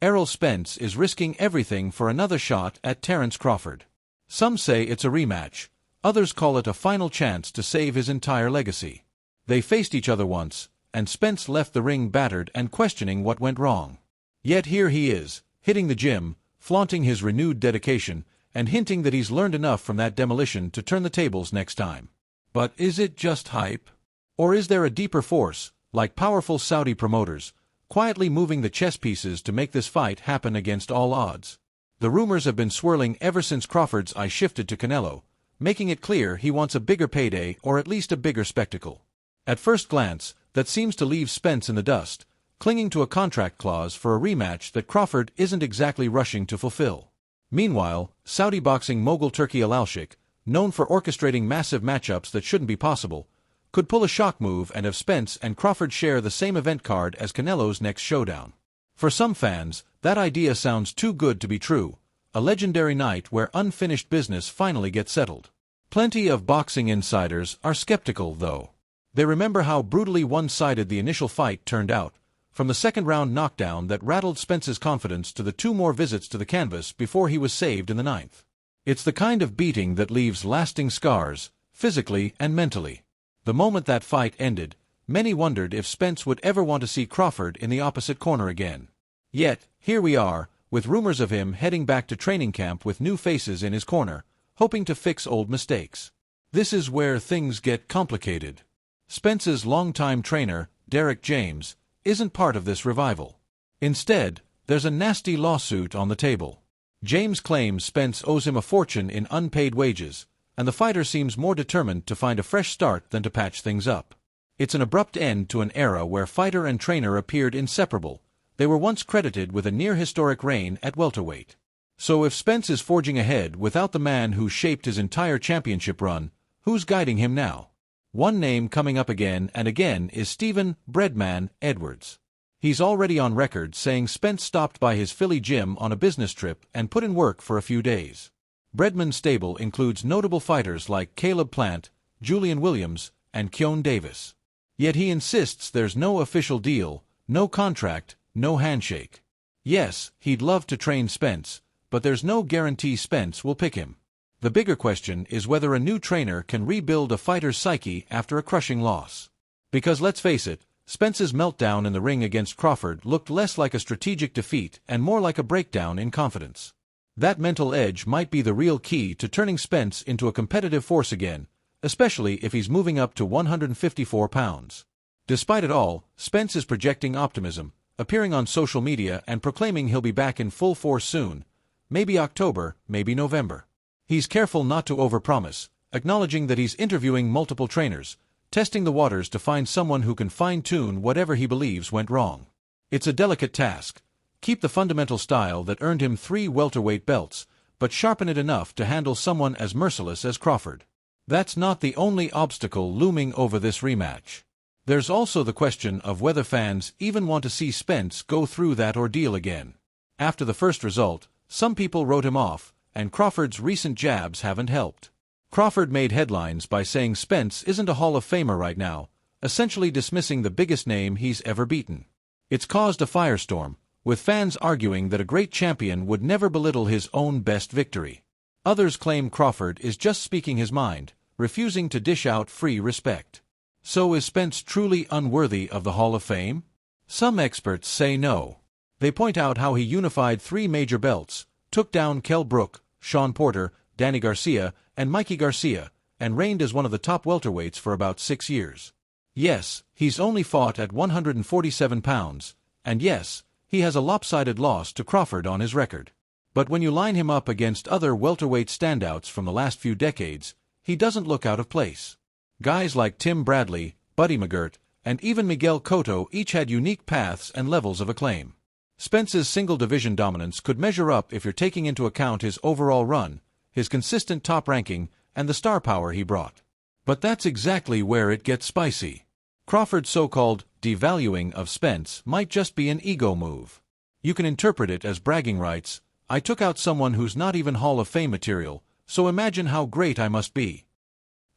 Errol Spence is risking everything for another shot at Terence Crawford. Some say it's a rematch, others call it a final chance to save his entire legacy. They faced each other once, and Spence left the ring battered and questioning what went wrong. Yet here he is, hitting the gym, flaunting his renewed dedication, and hinting that he's learned enough from that demolition to turn the tables next time. But is it just hype? Or is there a deeper force, like powerful Saudi promoters, quietly moving the chess pieces to make this fight happen against all odds? The rumors have been swirling ever since Crawford's eye shifted to Canelo, making it clear he wants a bigger payday or at least a bigger spectacle. At first glance, that seems to leave Spence in the dust, clinging to a contract clause for a rematch that Crawford isn't exactly rushing to fulfill. Meanwhile, Saudi boxing mogul Turki Al-Sheikh, known for orchestrating massive matchups that shouldn't be possible, could pull a shock move and have Spence and Crawford share the same event card as Canelo's next showdown. For some fans, that idea sounds too good to be true, a legendary night where unfinished business finally gets settled. Plenty of boxing insiders are skeptical, though. They remember how brutally one-sided the initial fight turned out, from the second-round knockdown that rattled Spence's confidence to the 2 more visits to the canvas before he was saved in the 9th. It's the kind of beating that leaves lasting scars, physically and mentally. The moment that fight ended, many wondered if Spence would ever want to see Crawford in the opposite corner again. Yet, here we are, with rumors of him heading back to training camp with new faces in his corner, hoping to fix old mistakes. This is where things get complicated. Spence's longtime trainer, Derek James, isn't part of this revival. Instead, there's a nasty lawsuit on the table. James claims Spence owes him a fortune in unpaid wages, and the fighter seems more determined to find a fresh start than to patch things up. It's an abrupt end to an era where fighter and trainer appeared inseparable. They were once credited with a near-historic reign at welterweight. So if Spence is forging ahead without the man who shaped his entire championship run, who's guiding him now? One name coming up again and again is Stephen "Breadman" Edwards. He's already on record saying Spence stopped by his Philly gym on a business trip and put in work for a few days. Breadman's stable includes notable fighters like Caleb Plant, Julian Williams, and Keone Davis. Yet he insists there's no official deal, no contract, no handshake. Yes, he'd love to train Spence, but there's no guarantee Spence will pick him. The bigger question is whether a new trainer can rebuild a fighter's psyche after a crushing loss. Because let's face it, Spence's meltdown in the ring against Crawford looked less like a strategic defeat and more like a breakdown in confidence. That mental edge might be the real key to turning Spence into a competitive force again, especially if he's moving up to 154 pounds. Despite it all, Spence is projecting optimism, appearing on social media and proclaiming he'll be back in full force soon, maybe October, maybe November. He's careful not to overpromise, acknowledging that he's interviewing multiple trainers, testing the waters to find someone who can fine-tune whatever he believes went wrong. It's a delicate task. Keep the fundamental style that earned him 3 welterweight belts, but sharpen it enough to handle someone as merciless as Crawford. That's not the only obstacle looming over this rematch. There's also the question of whether fans even want to see Spence go through that ordeal again. After the first result, some people wrote him off, and Crawford's recent jabs haven't helped. Crawford made headlines by saying Spence isn't a Hall of Famer right now, essentially dismissing the biggest name he's ever beaten. It's caused a firestorm, with fans arguing that a great champion would never belittle his own best victory. Others claim Crawford is just speaking his mind, refusing to dish out free respect. So is Spence truly unworthy of the Hall of Fame? Some experts say no. They point out how he unified 3 major belts, took down Kell Brook, Sean Porter, Danny Garcia, and Mikey Garcia, and reigned as one of the top welterweights for about 6 years. Yes, he's only fought at 147 pounds, and yes, he has a lopsided loss to Crawford on his record. But when you line him up against other welterweight standouts from the last few decades, he doesn't look out of place. Guys like Tim Bradley, Buddy McGirt, and even Miguel Cotto each had unique paths and levels of acclaim. Spence's single-division dominance could measure up if you're taking into account his overall run, his consistent top ranking, and the star power he brought. But that's exactly where it gets spicy. Crawford's so-called devaluing of Spence might just be an ego move. You can interpret it as bragging rights. I took out someone who's not even Hall of Fame material, so imagine how great I must be.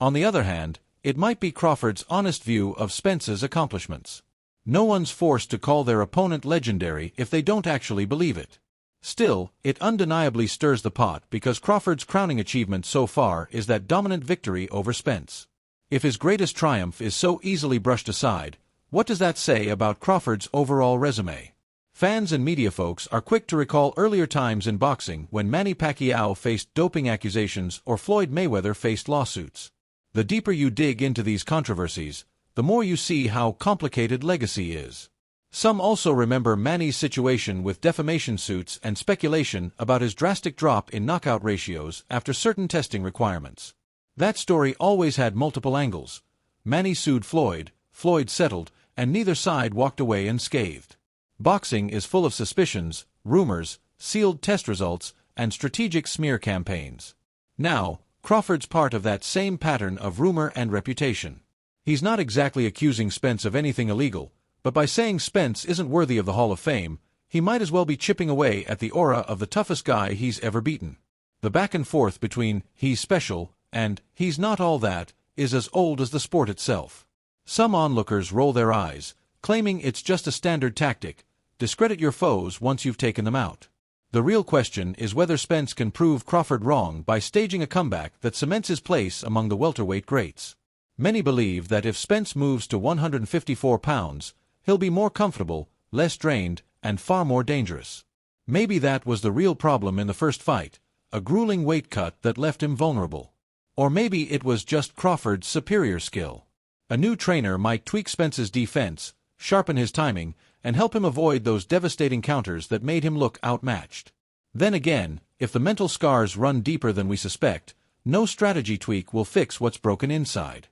On the other hand, it might be Crawford's honest view of Spence's accomplishments. No one's forced to call their opponent legendary if they don't actually believe it. Still, it undeniably stirs the pot because Crawford's crowning achievement so far is that dominant victory over Spence. If his greatest triumph is so easily brushed aside, what does that say about Crawford's overall resume? Fans and media folks are quick to recall earlier times in boxing when Manny Pacquiao faced doping accusations or Floyd Mayweather faced lawsuits. The deeper you dig into these controversies, the more you see how complicated legacy is. Some also remember Manny's situation with defamation suits and speculation about his drastic drop in knockout ratios after certain testing requirements. That story always had multiple angles. Manny sued Floyd, Floyd settled, and neither side walked away unscathed. Boxing is full of suspicions, rumors, sealed test results, and strategic smear campaigns. Now, Crawford's part of that same pattern of rumor and reputation. He's not exactly accusing Spence of anything illegal, but by saying Spence isn't worthy of the Hall of Fame, he might as well be chipping away at the aura of the toughest guy he's ever beaten. The back and forth between "he's special" and "he's not all that" is as old as the sport itself. Some onlookers roll their eyes, claiming it's just a standard tactic: discredit your foes once you've taken them out. The real question is whether Spence can prove Crawford wrong by staging a comeback that cements his place among the welterweight greats. Many believe that if Spence moves to 154 pounds, he'll be more comfortable, less drained, and far more dangerous. Maybe that was the real problem in the first fight, a grueling weight cut that left him vulnerable. Or maybe it was just Crawford's superior skill. A new trainer might tweak Spence's defense, sharpen his timing, and help him avoid those devastating counters that made him look outmatched. Then again, if the mental scars run deeper than we suspect, no strategy tweak will fix what's broken inside.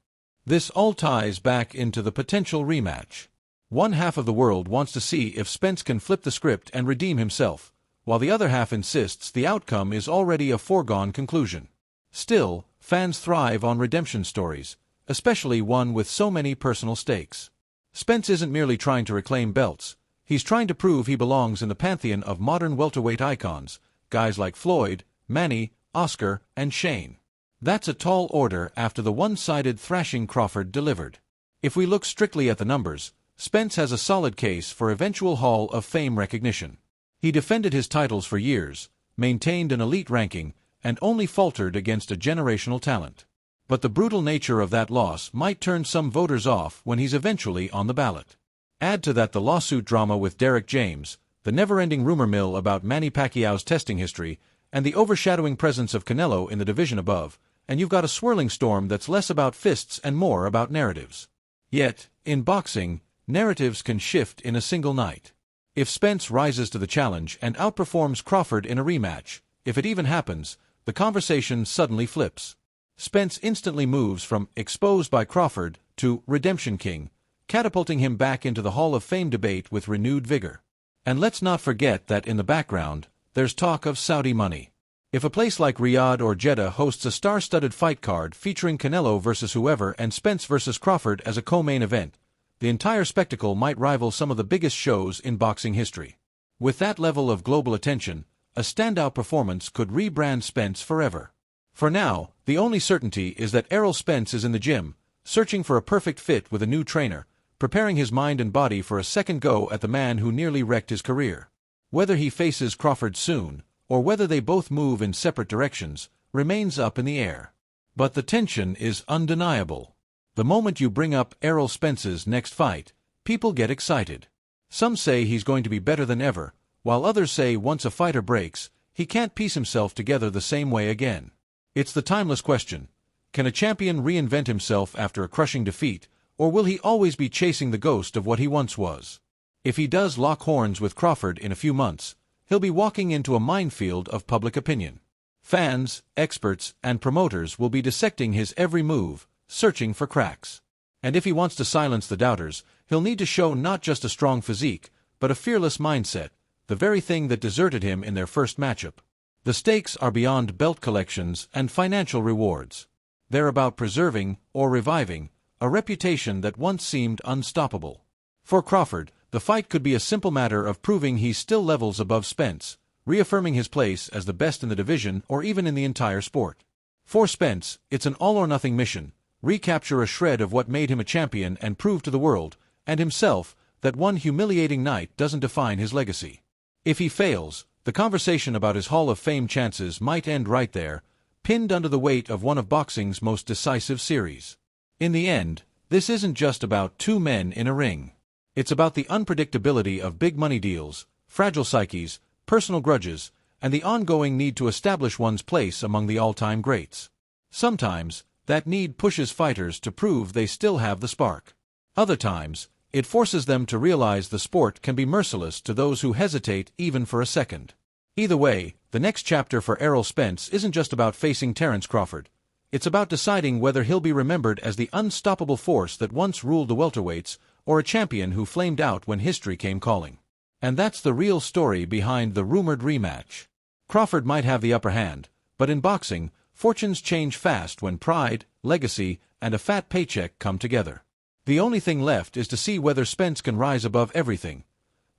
This all ties back into the potential rematch. One half of the world wants to see if Spence can flip the script and redeem himself, while the other half insists the outcome is already a foregone conclusion. Still, fans thrive on redemption stories, especially one with so many personal stakes. Spence isn't merely trying to reclaim belts, he's trying to prove he belongs in the pantheon of modern welterweight icons, guys like Floyd, Manny, Oscar, and Shane. That's a tall order after the one-sided thrashing Crawford delivered. If we look strictly at the numbers, Spence has a solid case for eventual Hall of Fame recognition. He defended his titles for years, maintained an elite ranking, and only faltered against a generational talent. But the brutal nature of that loss might turn some voters off when he's eventually on the ballot. Add to that the lawsuit drama with Derek James, the never-ending rumor mill about Manny Pacquiao's testing history, and the overshadowing presence of Canelo in the division above, and you've got a swirling storm that's less about fists and more about narratives. Yet, in boxing, narratives can shift in a single night. If Spence rises to the challenge and outperforms Crawford in a rematch, if it even happens, the conversation suddenly flips. Spence instantly moves from exposed by Crawford to redemption king, catapulting him back into the Hall of Fame debate with renewed vigor. And let's not forget that in the background, there's talk of Saudi money. If a place like Riyadh or Jeddah hosts a star-studded fight card featuring Canelo versus whoever and Spence versus Crawford as a co-main event, the entire spectacle might rival some of the biggest shows in boxing history. With that level of global attention, a standout performance could rebrand Spence forever. For now, the only certainty is that Errol Spence is in the gym, searching for a perfect fit with a new trainer, preparing his mind and body for a second go at the man who nearly wrecked his career. Whether he faces Crawford soon, or whether they both move in separate directions, remains up in the air. But the tension is undeniable. The moment you bring up Errol Spence's next fight, people get excited. Some say he's going to be better than ever, while others say once a fighter breaks, he can't piece himself together the same way again. It's the timeless question: can a champion reinvent himself after a crushing defeat, or will he always be chasing the ghost of what he once was? If he does lock horns with Crawford in a few months, he'll be walking into a minefield of public opinion. Fans, experts, and promoters will be dissecting his every move, searching for cracks. And if he wants to silence the doubters, he'll need to show not just a strong physique, but a fearless mindset, the very thing that deserted him in their first matchup. The stakes are beyond belt collections and financial rewards. They're about preserving, or reviving, a reputation that once seemed unstoppable. For Crawford, the fight could be a simple matter of proving he's still levels above Spence, reaffirming his place as the best in the division or even in the entire sport. For Spence, it's an all-or-nothing mission: recapture a shred of what made him a champion and prove to the world, and himself, that one humiliating night doesn't define his legacy. If he fails, the conversation about his Hall of Fame chances might end right there, pinned under the weight of one of boxing's most decisive series. In the end, this isn't just about two men in a ring. It's about the unpredictability of big money deals, fragile psyches, personal grudges, and the ongoing need to establish one's place among the all-time greats. Sometimes, that need pushes fighters to prove they still have the spark. Other times, it forces them to realize the sport can be merciless to those who hesitate even for a second. Either way, the next chapter for Errol Spence isn't just about facing Terence Crawford. It's about deciding whether he'll be remembered as the unstoppable force that once ruled the welterweights, or a champion who flamed out when history came calling. And that's the real story behind the rumored rematch. Crawford might have the upper hand, but in boxing, fortunes change fast when pride, legacy, and a fat paycheck come together. The only thing left is to see whether Spence can rise above everything.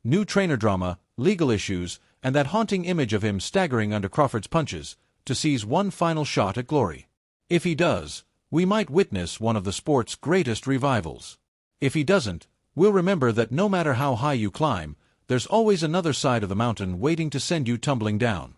New trainer drama, legal issues, and that haunting image of him staggering under Crawford's punches, to seize one final shot at glory. If he does, we might witness one of the sport's greatest revivals. If he doesn't, we'll remember that no matter how high you climb, there's always another side of the mountain waiting to send you tumbling down.